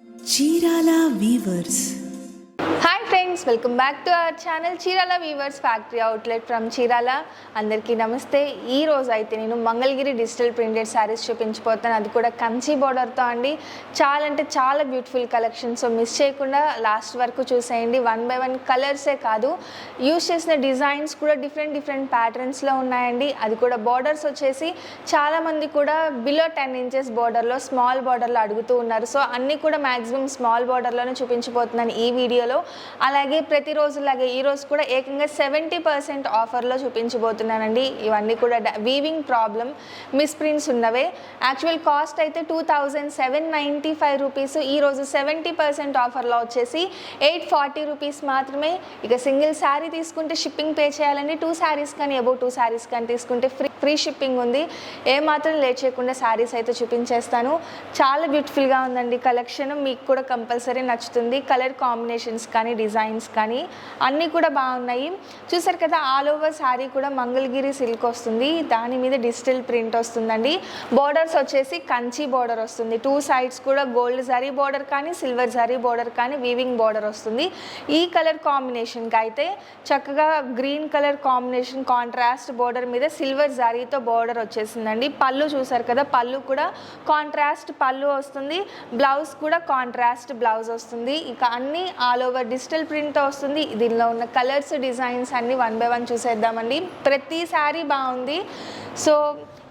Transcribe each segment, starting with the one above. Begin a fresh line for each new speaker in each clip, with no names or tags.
Chirala weavers.
Hi friends, welcome back to our channel Chirala weavers factory outlet from Chirala. అందరికీ నమస్తే. ఈ రోజు అయితే నేను మంగళగిరి డిజిటల్ ప్రింటెడ్ శారీస్ చూపించిపోతాను, అది కూడా కంచి బోర్డర్తో అండి. చాలా అంటే చాలా బ్యూటిఫుల్ కలెక్షన్. సో మిస్ చేయకుండా లాస్ట్ వరకు చూసేయండి. 1 by 1 కలర్సే కాదు, యూజ్ చేసిన డిజైన్స్ కూడా డిఫరెంట్ ప్యాటర్న్స్లో ఉన్నాయండి. అది కూడా బోర్డర్స్ వచ్చేసి చాలామంది కూడా బిలో 10 inches బోర్డర్లో, స్మాల్ బోర్డర్లో అడుగుతూ ఉన్నారు. సో అన్నీ కూడా మ్యాక్సిమం స్మాల్ బోర్డర్లోనే చూపించిపోతున్నాను ఈ వీడియోలో. అలాగే ప్రతిరోజులాగే ఈరోజు కూడా ఏకంగా 70% ఆఫర్లో చూపించబోతున్నానండి. ఇవన్నీ కూడా వీవింగ్ ప్రాబ్లం మిస్ప్రింట్స్ ఉన్నవే. యాక్చువల్ కాస్ట్ అయితే 2795 రూపీస్. ఈరోజు 70% ఆఫర్లో వచ్చేసి 840 రూపీస్ మాత్రమే. ఇక సింగిల్ శారీ తీసుకుంటే షిప్పింగ్ పే చేయాలండి. 2 sarees కానీ అబౌవ్ 2 sarees కానీ తీసుకుంటే ఫ్రీ షిప్పింగ్ ఉంది. ఏమాత్రం లేట్ చేయకుండా శారీస్ అయితే చూపించేస్తాను. చాలా బ్యూటిఫుల్గా ఉందండి కలెక్షన్, మీకు కూడా కంపల్సరీ నచ్చుతుంది. కలర్ కాంబినేషన్స్ కానీ డిజైన్స్ కానీ అన్నీ కూడా బాగున్నాయి. చూసారు కదా, ఆల్ ఓవర్ శారీ కూడా మంగళగిరి సిల్క్ వస్తుంది, దాని మీద డిజిటల్ ప్రింట్ వస్తుందండి. బోర్డర్స్ వచ్చేసి కంచి బోర్డర్ వస్తుంది. 2 sides కూడా గోల్డ్ జరీ బోర్డర్ కానీ సిల్వర్ జరీ బోర్డర్ కానీ వీవింగ్ బోర్డర్ వస్తుంది. ఈ కలర్ కాంబినేషన్కి అయితే చక్కగా green colour combination contrast border మీద సిల్వర్ జరీతో బోర్డర్ వచ్చేసిందండి. పళ్ళు చూసారు కదా, పళ్ళు కూడా కాంట్రాస్ట్ పళ్ళు వస్తుంది, బ్లౌజ్ కూడా కాంట్రాస్ట్ బ్లౌజ్ వస్తుంది. ఇక అన్నీ ఆల్ ఓవర్ డిజిటల్ ప్రింట్తో వస్తుంది. దీనిలో ఉన్న కలర్స్ డిజైన్స్ అన్నీ 1 by 1 చూసేద్దామండి. ప్రతి శారీ బాగుంది. సో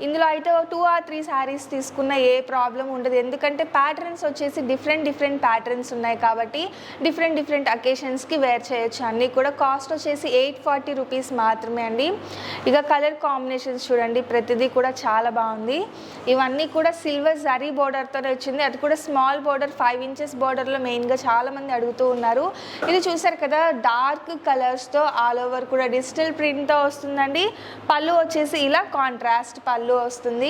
ఇందులో అయితే 2 or 3 sarees తీసుకున్న ఏ ప్రాబ్లం ఉండదు, ఎందుకంటే ప్యాటర్న్స్ వచ్చేసి డిఫరెంట్ ప్యాటర్న్స్ ఉన్నాయి కాబట్టి డిఫరెంట్ అకేషన్స్కి వేర్ చేయొచ్చు. అన్నీ కూడా కాస్ట్ వచ్చేసి 840 రూపీస్ మాత్రమే అండి. ఇక కలర్ కాంబినేషన్స్ చూడండి, ప్రతిదీ కూడా చాలా బాగుంది. ఇవన్నీ కూడా సిల్వర్ జరీ బోర్డర్తోనే వచ్చింది, అది కూడా స్మాల్ బోర్డర్ 5 inches బోర్డర్లో మెయిన్గా చాలామంది అడుగుతూ ఉన్నారు. ఇది చూసారు కదా, డార్క్ కలర్స్తో ఆల్ ఓవర్ కూడా డిజిటల్ ప్రింట్తో వస్తుందండి. పళ్ళు వచ్చేసి ఇలా కాంట్రాస్ట్ పళ్ళు వస్తుంది.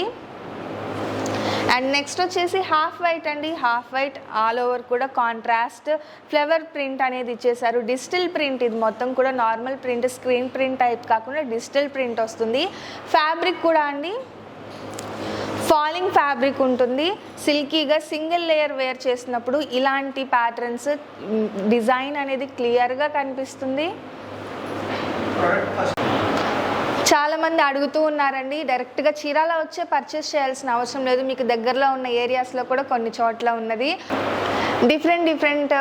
అండ్ నెక్స్ట్ వచ్చేసి హాఫ్ వైట్ అండి. హాఫ్ వైట్ ఆల్ ఓవర్ కూడా కాంట్రాస్ట్ ఫ్లవర్ ప్రింట్ అనేది ఇచ్చేసారు. డిజిటల్ ప్రింట్, ఇది మొత్తం కూడా normal print, screen print type కాకుండా డిజిటల్ ప్రింట్ వస్తుంది. ఫ్యాబ్రిక్ కూడా అండి ఫాలింగ్ ఫ్యాబ్రిక్ ఉంటుంది. సిల్కీగా సింగిల్ లేయర్ వేర్ చేసినప్పుడు ఇలాంటి ప్యాటర్న్స్ డిజైన్ అనేది క్లియర్గా కనిపిస్తుంది. చాలామంది అడుగుతూ ఉన్నారండి, డైరెక్ట్గా చీరాల వచ్చే పర్చేస్ చేయాల్సిన అవసరం లేదు, మీకు దగ్గరలో ఉన్న ఏరియాస్లో కూడా కొన్ని చోట్ల ఉన్నది. డిఫరెంట్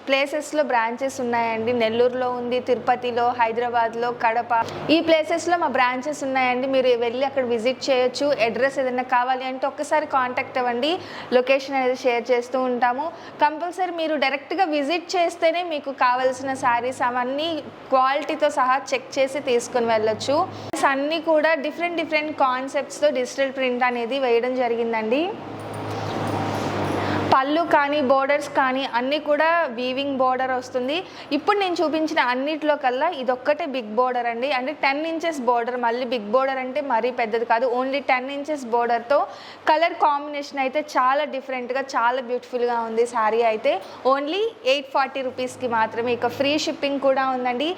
ప్లేసెస్లో బ్రాంచెస్ ఉన్నాయండి. నెల్లూరులో ఉంది, తిరుపతిలో, హైదరాబాద్లో, కడప, ఈ ప్లేసెస్లో మా బ్రాంచెస్ ఉన్నాయండి. మీరు వెళ్ళి అక్కడ విజిట్ చేయొచ్చు. అడ్రస్ ఏదైనా కావాలి అంటే ఒక్కసారి కాంటాక్ట్ అవ్వండి, లొకేషన్ అనేది షేర్ చేస్తూ ఉంటాము. కంపల్సరీ మీరు డైరెక్ట్గా విజిట్ చేస్తేనే మీకు కావాల్సిన శారీస్ అవన్నీ క్వాలిటీతో సహా చెక్ చేసి తీసుకొని వెళ్ళొచ్చు. అన్నీ కూడా డిఫరెంట్ కాన్సెప్ట్స్తో డిజిటల్ ప్రింట్ అనేది వేయడం జరిగిందండి. పళ్ళు కానీ బోర్డర్స్ కానీ అన్నీ కూడా వీవింగ్ బోర్డర్ వస్తుంది. ఇప్పుడు నేను చూపించిన అన్నిట్లో కల్లా ఇదొక్కటే బిగ్ బోర్డర్ అండి, అంటే 10 inches బోర్డర్. మళ్ళీ బిగ్ బోర్డర్ అంటే మరీ పెద్దది కాదు, ఓన్లీ 10 inches బోర్డర్తో. కలర్ కాంబినేషన్ అయితే చాలా డిఫరెంట్గా చాలా బ్యూటిఫుల్గా ఉంది. శారీ అయితే ఓన్లీ 840 రూపీస్కి మాత్రమే. ఇక ఫ్రీ షిప్పింగ్ కూడా ఉందండి.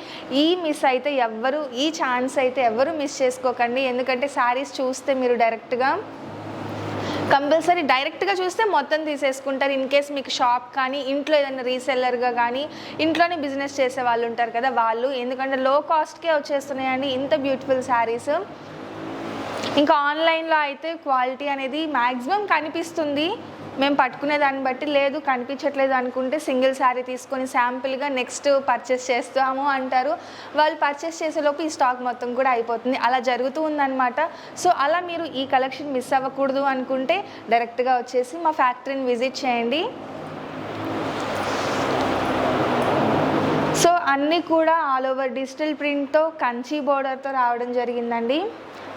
ఈ ఛాన్స్ అయితే ఎవరు మిస్ చేసుకోకండి, ఎందుకంటే శారీస్ చూస్తే మీరు కంపల్సరీ డైరెక్ట్గా చూస్తే మొత్తం తీసేసుకుంటారు. ఇన్ కేస్ మీకు షాప్ కానీ ఇంట్లో ఏదైనా రీసెల్లర్గా కానీ ఇంట్లోనే బిజినెస్ చేసే వాళ్ళు ఉంటారు కదా వాళ్ళు, ఎందుకంటే లో కాస్ట్కే వచ్చేస్తున్నాయండి ఇంత బ్యూటిఫుల్ శారీస్. ఇంకా ఆన్లైన్లో అయితే క్వాలిటీ అనేది మ్యాక్సిమం కనిపిస్తుంది, మేము పట్టుకునే దాన్ని బట్టి. లేదు కనిపించట్లేదు అనుకుంటే సింగిల్ శారీ తీసుకొని శాంపిల్గా నెక్స్ట్ పర్చేస్ చేస్తాము అంటారు. వాళ్ళు పర్చేస్ చేసేలోపు ఈ స్టాక్ మొత్తం కూడా అయిపోతుంది, అలా జరుగుతూ ఉందన్నమాట. సో అలా మీరు ఈ కలెక్షన్ మిస్ అవ్వకూడదు అనుకుంటే డైరెక్ట్గా వచ్చేసి మా ఫ్యాక్టరీని విజిట్ చేయండి. సో అన్నీ కూడా ఆల్ ఓవర్ డిజిటల్ ప్రింట్తో కంచి బోర్డర్తో రావడం జరిగిందండి.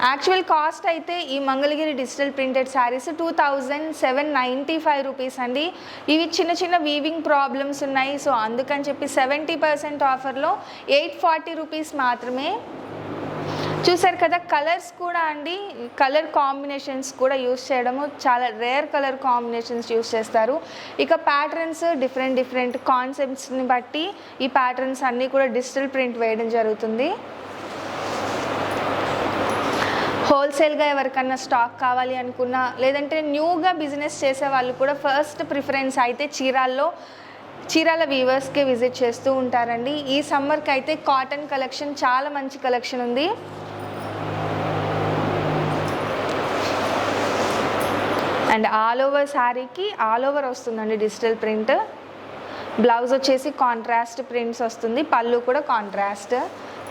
యాక్చువల్ కాస్ట్ అయితే ఈ Mangalagiri digital printed saris 2795 rupees అండి. ఇవి చిన్న వీవింగ్ ప్రాబ్లమ్స్ ఉన్నాయి, సో అందుకని చెప్పి 70% ఆఫర్లో 840 రూపీస్ మాత్రమే. చూసారు కదా, కలర్స్ కూడా అండి, కలర్ కాంబినేషన్స్ కూడా యూస్ చేయడము చాలా రేర్ కలర్ కాంబినేషన్స్ యూస్ చేస్తారు. ఇక ప్యాటర్న్స్ డిఫరెంట్ కాన్సెప్ట్స్ని బట్టి ఈ ప్యాటర్న్స్ అన్నీ కూడా డిజిటల్ ప్రింట్ వేయడం జరుగుతుంది. హోల్సేల్గా ఎవరికన్నా స్టాక్ కావాలి అనుకున్నా, లేదంటే న్యూగా బిజినెస్ చేసే వాళ్ళు కూడా ఫస్ట్ ప్రిఫరెన్స్ అయితే చీరాల వీవర్స్కి విజిట్ చేస్తూ ఉంటారండి. ఈ సమ్మర్కి అయితే కాటన్ కలెక్షన్ చాలా మంచి కలెక్షన్ ఉంది. అండ్ ఆల్ ఓవర్ శారీకి ఆల్ ఓవర్ వస్తుందండి డిజిటల్ ప్రింట్. బ్లౌజ్ వచ్చేసి కాంట్రాస్ట్ ప్రింట్స్ వస్తుంది, పళ్ళు కూడా కాంట్రాస్ట్.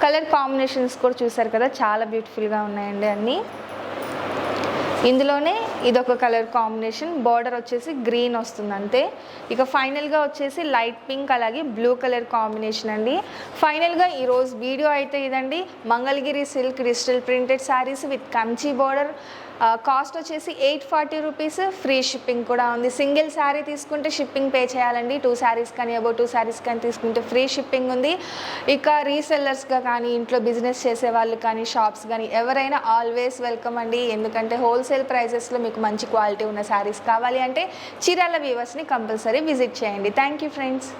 కలర్ కాంబినేషన్స్ కూడా చూసారు కదా, చాలా బ్యూటిఫుల్గా ఉన్నాయండి అన్నీ. ఇందులోనే ఇదొక కలర్ కాంబినేషన్, బార్డర్ వచ్చేసి గ్రీన్ వస్తుంది అంతే. ఇక ఫైనల్గా వచ్చేసి లైట్ పింక్ అలాగే బ్లూ కలర్ కాంబినేషన్ అండి. ఫైనల్గా ఈరోజు వీడియో అయితే ఇదండి. Mangalagiri silk digital printed saris with Kanchi border. Cost వచ్చేసి 840 రూపీస్, ఫ్రీ షిప్పింగ్ కూడా ఉంది. సింగిల్ శారీ తీసుకుంటే షిప్పింగ్ పే చేయాలండి. 2 శారీస్ కానీ అబౌవ్ 2 శారీస్ కానీ తీసుకుంటే ఫ్రీ షిప్పింగ్ ఉంది. ఇక రీసెల్లర్స్గా కానీ, ఇంట్లో బిజినెస్ చేసే వాళ్ళు కానీ, షాప్స్ కానీ ఎవరైనా ఆల్వేస్ వెల్కమ్ అండి. ఎందుకంటే హోల్సేల్ ప్రైజెస్లో మీకు మంచి క్వాలిటీ ఉన్న శారీస్ కావాలి అంటే చీరాల వీవర్స్ని కంపల్సరీ విజిట్ చేయండి. Thank you friends.